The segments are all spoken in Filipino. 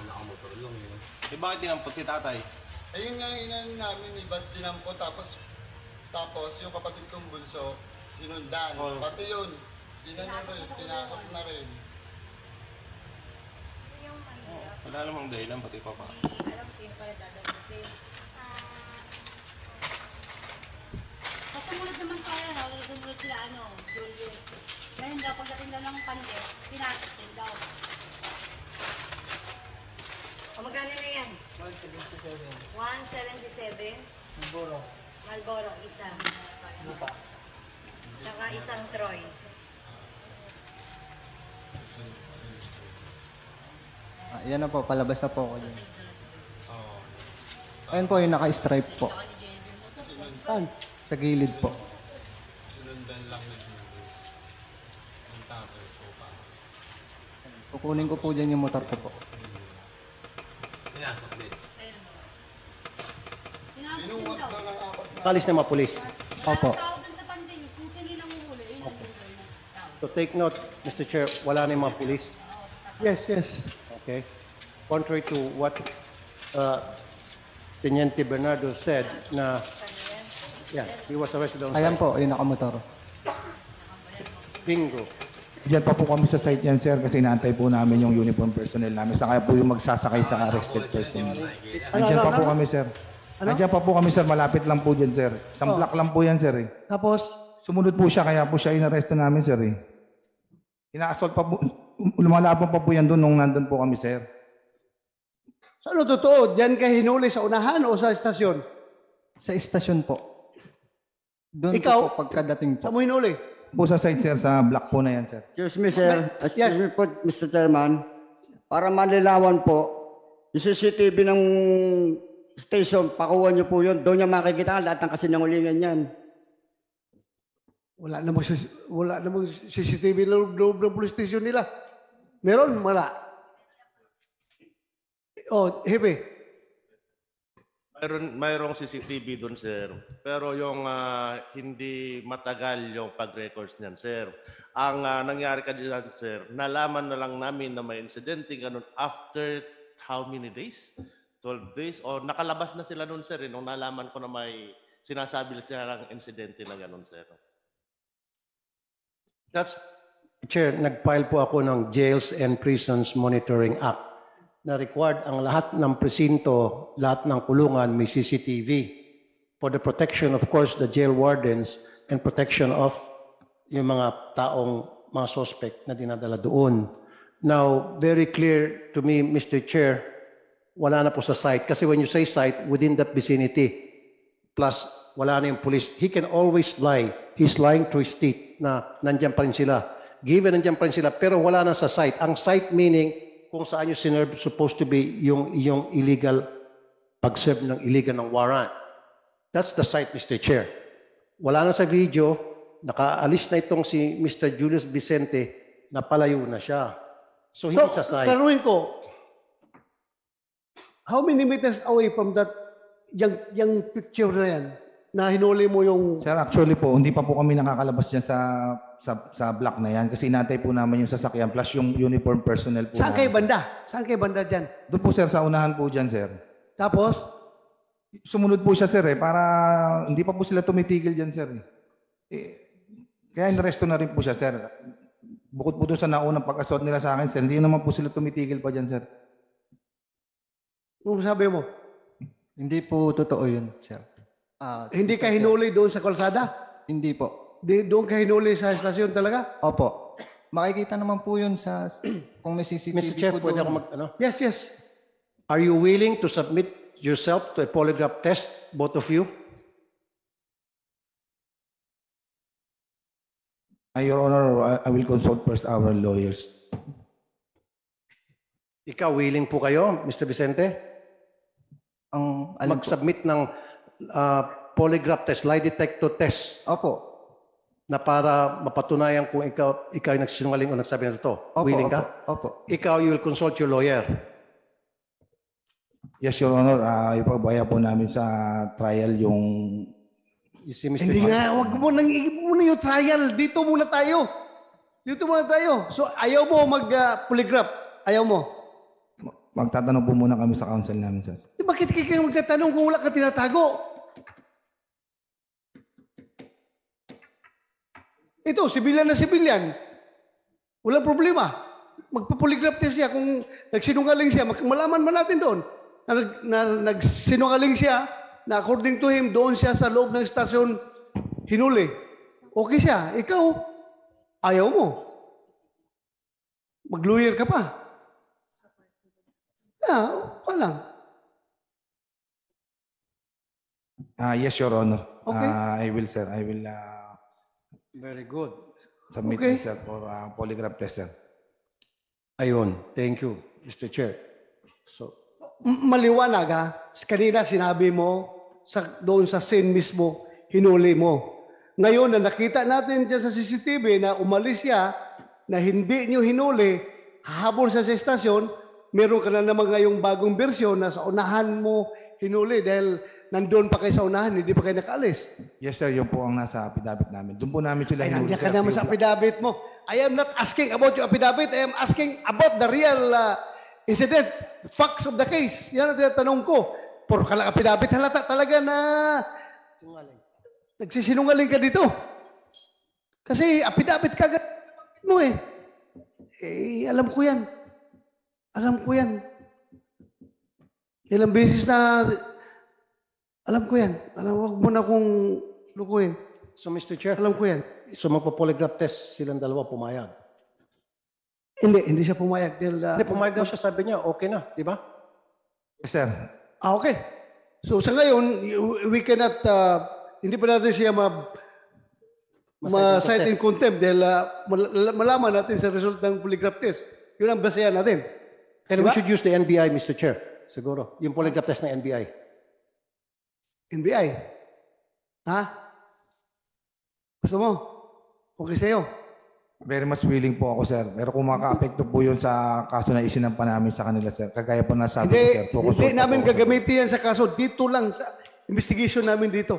nakamotor lang yun. Eh bakit dinampot si tatay? Ayun nga yung inano namin, ba't dinampot tapos yung kapatid kong bunso, sinundan. Oh. Pati yun, pinasok na rin. Yung mahirap. Wala namang dahilan, pati pa pa. Hindi alam sino pala dadamutin. Sa sumunod naman tayo, no? Sumunod sila, Julius. Ngayon daw, pagdating daw ng pande, pinasok din daw. O magkano na yan? 177. 177? Malboro, isa. Saka isang Troy. Yan na po, palabas na po ako dyan. Oo. Ayun po, yung naka-stripe po. Saan? Sa gilid po. Sinundan lang ni Julius. Ang tatay ko pa. Kukunin ko po dyan yung motor ko po. Pinasok din. Binuwat na ng apat na. Kalis na mga pulis. Opo. Tao dun sa pande, kung sino yung nanguhuli, yun ang tao. So take note, Mr. Chair, wala na yung mga pulis. Yes, yes. Okay? Contrary to what Teniente Bernardo said na, yeah, he was arrested on Ayan site. po, yung nakamotor. Bingo. Diyan pa po kami sa site yan, sir, kasi inaantay po namin yung uniform personnel namin. Saka po yung magsasakay sa arrested person. Andiyan pa po kami, sir. Andiyan pa po kami, sir. Malapit lang po dyan, sir. Isang block lang po yan, sir. Eh. Tapos, Sumunod po siya, kaya po siya inaresto namin, sir. Eh. Ina-assault pa po, lumalaban pa po yan doon nung nandun po kami, sir. Ano totoo? Diyan ka hinuli sa unahan o sa estasyon? sa istasyon po. Doon Ikaw? po pagkadating po. Saan mo hinuli? Po sa site, sir, sa block po na yan, sir. Excuse me, sir. Yes. Excuse me po, Mr. Chairman. Para manilawan po, yung CCTV ng station, pakuha niyo po yun. Doon niya makikita ang lahat ng kasinungalingan yan. Wala namang CCTV loob ng police station nila. Meron? Wala. Oh, Hepe. Mayroong CCTV doon, sir. Pero yung hindi matagal yung pag-records niyan, sir. Ang nangyari kanina, sir, nalaman na lang namin na may insidente ganun after how many days? 12 days? O nakalabas na sila noon, sir, nung nalaman ko na may sinasabi sila ng insidente na ganun, sir. That's, Chair, nag-file po ako ng Jails and Prisons Monitoring Act na required ang lahat ng presinto, lahat ng kulungan may CCTV for the protection, of course, the jail wardens and protection of yung mga taong, mga suspect na dinadala doon. Now, very clear to me, Mr. Chair, wala na po sa site. Kasi when you say site, within that vicinity, plus wala na yung police, he can always lie. He's lying to his teeth na nandyan pa rin sila. Given nandyan pa rin sila, pero wala na sa site. Ang site meaning, kung saan yung sinerve supposed to be yung illegal, pag-serve ng illegal ng warrant. That's the site, Mr. Chair. Wala na sa video, nakaalis na itong si Mr. Julius Vicente, napalayo na siya. So, hindi sa site. Tanungin ko, how many meters away from that yung picture na yan, na hinuli mo yung... Sir, actually po, hindi pa po kami nakakalabas dyan sa block na yan kasi inantay po namin yung sasakyan plus yung uniform personnel po. Saan kayo banda? Saan kayo banda dyan? Doon po, sir, sa unahan po dyan, sir. Tapos, Sumunod po siya, sir, para hindi pa po sila tumitigil dyan, sir. Kaya inaresto na rin po siya, sir. Bukod po doon sa naunang pag-assault nila sa akin, sir, hindi naman po sila tumitigil pa dyan, sir. kung sabi mo, Hindi po totoo yun, sir. hindi ka hinuli doon sa kalsada? Hindi po. Doon ka hinuli sa estasyon talaga? Opo. Makikita naman po yun sa kung may CCTV Mr. Chair, po pwede ako doon. Yes, yes. Are you willing to submit yourself to a polygraph test, both of you? Your Honor, I will consult first our lawyers. Ikaw, willing po kayo, Mr. Vicente? Ang alam po. Mag-submit ng polygraph test, lie detector test, Opo. na para mapatunayan kung ikaw ay nagsinungaling o nagsabi na ito. Opo, Willing ka? Opo. Ikaw, you will consult your lawyer. Yes, Your Honor, ipabaya po namin sa trial yung... You see, Mr. Hindi nga, wag mo nang muna yung trial. Dito muna tayo. Dito muna tayo. So, ayaw mo mag-polygraph. Ayaw mo. magtatanong po muna kami sa council namin, sir. Bakit ka magtatanong kung wala ka tinatago? Ito, sibilyan na sibilyan. Walang problema. Magpa-polygraph test siya kung nagsinungaling siya. Malaman man natin doon na nagsinungaling siya na according to him, doon siya sa loob ng estasyon hinuli. Okay siya. Ikaw, ayaw mo. Mag-lawyer ka pa. Lang. Yes, Your Honor. Okay. I will, sir. I will Very good. submit Okay. myself for polygraph test, sir. Ayun. Thank you, Mr. Chair. So, Maliwanag ha. Kanina sinabi mo doon sa scene mismo, hinuli mo. Ngayon na nakita natin dyan sa CCTV na umalis siya, na hindi nyo hinuli, habol siya sa estasyon, meron ka na naman ngayong bagong bersyon na sa unahan mo hinuli dahil nandun pa kayo sa unahan, hindi pa kayo nakaalis. Yes, sir. Yun po ang nasa affidavit namin. Doon po namin sila Ay, hinuli, nandiyan ka sir. naman sa affidavit mo. I am not asking about your affidavit. I am asking about the real incident, facts of the case. Yan ang tinatanong ko. Puro ka lang affidavit. Halata talaga na nagsisinungaling ka dito. Kasi affidavit ka agad mo eh. Alam ko yan. Alam ko yan. Ilang beses na alam ko yan. Huwag mo na akong lukuhin. so Mr. Chair, Alam ko yan. so magpa-polygraph test silang dalawa pumayag. Hindi siya pumayag. Dahil, Hindi, pumayag daw siya, sabi niya, okay na, di ba? Yes, sir. Okay. So sa ngayon, we cannot, hindi pa natin siya ma-cite in contempt dahil malaman natin sa result ng polygraph test. Yun ang basehan natin. And we should use the NBI, Mr. Chair. Siguro. Yung polygraph test ng NBI. NBI. Ha? Gusto mo? Okay sa'yo. Very much willing po ako, sir. Pero kung maka-apekto po yun sa kaso na isinampa namin sa kanila, sir. Kagaya po nasabi ko, sir. Hindi namin gagamitin yan sa kaso. Dito lang sa investigation namin dito.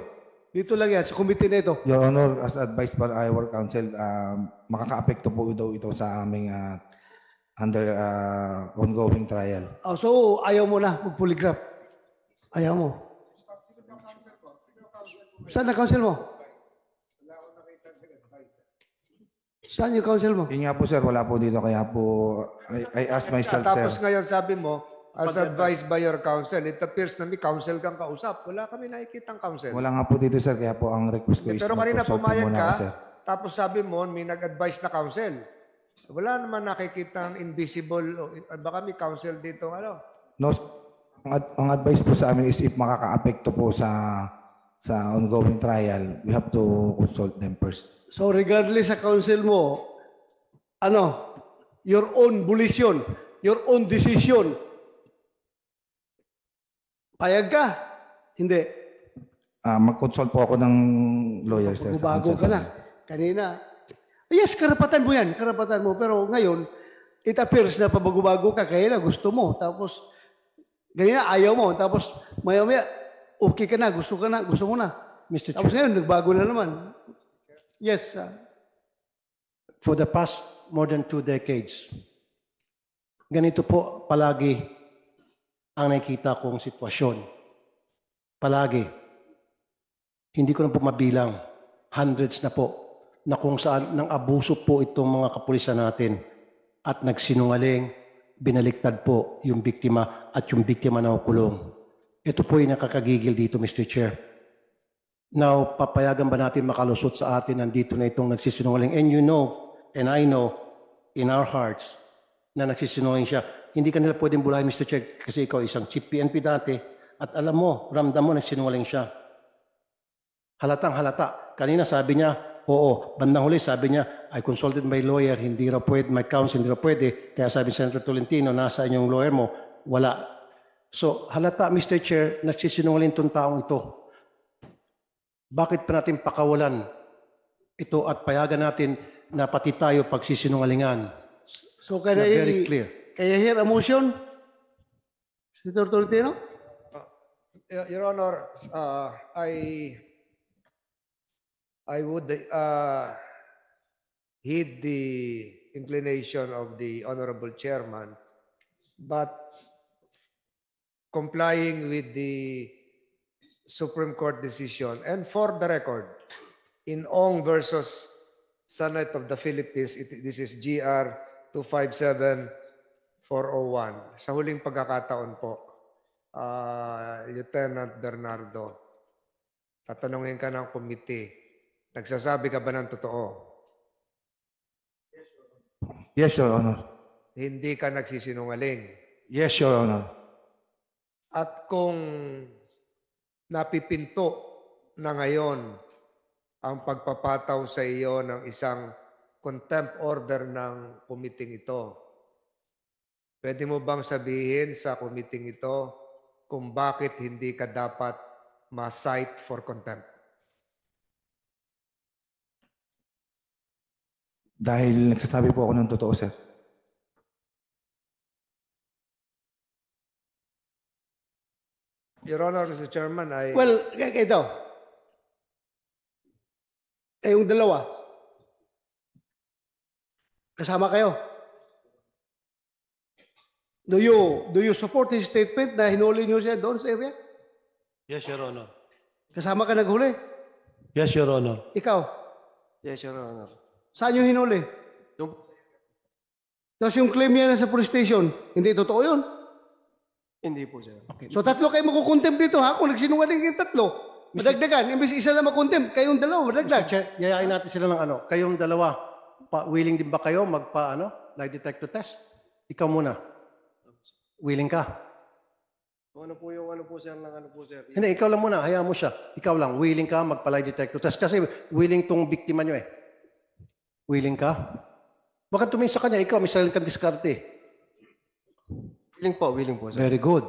Dito lang yan, sa committee na ito. Your Honor, as advised by our counsel, makaka-apekto po daw ito sa aming under ongoing trial. So, ayaw mo na mag-polygraph. Ayaw mo. Saan na counsel mo? Saan yung counsel mo? Yun nga po, sir. Wala po dito. Kaya po, I asked myself, Tapos sir. ngayon sabi mo, as advised by your counsel, it appears na may counsel kang kausap. Wala kami nakikitang counsel. Wala nga po dito, sir. Kaya po ang request ko is Pero kanina mag-consult po pumayag muna ka, ako, sir. tapos sabi mo, may nag-advise na counsel. Wala naman nakikitang invisible, baka may counsel dito, ano? No, ang advice po sa amin is if makaka-apekto po sa ongoing trial, we have to consult them first. So regardless sa counsel mo, your own volition, your own decision, payag ka? Hindi. Mag-consult po ako ng lawyer, sir. sa Bago counsel ka na. Kanina. Yes, karapatan mo yan. Karapatan mo. Pero ngayon, it appears na pabago-bago ka. Kaya na gusto mo. Tapos, ganina ayaw mo. Tapos, maya-maya, okay ka na. Gusto mo na. Mr. Tapos Chair, ngayon, nagbago na naman. Yes. for the past more than 2 decades, ganito po palagi ang nakikita kong sitwasyon. Palagi. Hindi ko na po mabilang. Hundreds na po na kung saan nang abuso po itong mga kapulisan natin at nagsinungaling, binaliktad po yung biktima at yung biktima na kulong. Ito po yung nakakagigil dito, Mr. Chair. Now, papayagan ba natin makalusot sa atin nandito na itong nagsisinungaling? And you know, and I know, in our hearts, na nagsisinungaling siya. Hindi ka nila pwedeng bulahin, Mr. Chair, kasi ikaw isang chief PNP dati at alam mo, ramdam mo, nagsinungaling siya. Halatang halata. Kanina sabi niya, oo. Bandang huli sabi niya, I consulted my lawyer, hindi raw pwede, my counsel, hindi raw pwede. Kaya sabi ni Senator Tolentino, nasa yung lawyer mo? Wala. So, halata, Mr. Chair, nagsisinungaling itong taong ito. Bakit pa natin pakawalan ito at payagan natin na pati tayo pagsisinungalingan? So, can Na very clear. Can I hear a motion? Senator Tolentino? Your Honor, I would heed the inclination of the Honorable Chairman, but complying with the Supreme Court decision. And for the record, in Ong versus Senate of the Philippines, this is GR 257401. Sa huling pagkakataon po, Lieutenant Bernardo, tatanungin ka ng committee, nagsasabi ka ba ng totoo? Yes, Your Honor. Hindi ka nagsisinungaling. Yes, Your Honor. At kung napipinto na ngayon ang pagpapataw sa iyo ng isang contempt order ng committee ito, pwede mo bang sabihin sa committee ito kung bakit hindi ka dapat ma-cite for contempt? Dahil nagsasabi po ako ng totoo, sir. Your Honor, Mr. Chairman, Well, ito. Yung dalawa. Kasama kayo. Do you support his statement na hinuli niyo siya doon sa area? Yes, Your Honor. Kasama ka naghuli? Yes, Your Honor. Ikaw? Yes, Your Honor. Saan yung hinuli? Tapos yung claim niya sa police station, hindi totoo yun? Hindi po, sir. Okay. So tatlo kayo makukontempt dito ha? Kung nagsinungaling yung tatlo, madagdagan. Imbes isa na makontempt, kayong dalawa, madagdag. Mr. Chair, yayain natin sila ng ano. Kayong dalawa, willing din ba kayo lie detector test? Ikaw muna. Willing ka? Ano po yung sir, sir? Hindi, ikaw lang muna. Hayaan mo siya. Ikaw lang. Willing ka magpa-lie detector test? Kasi willing tong biktima nyo eh. Willing ka? Baka tumingin sa kanya. Ikaw, may sarili kang diskarte. Willing po, sir. Very good.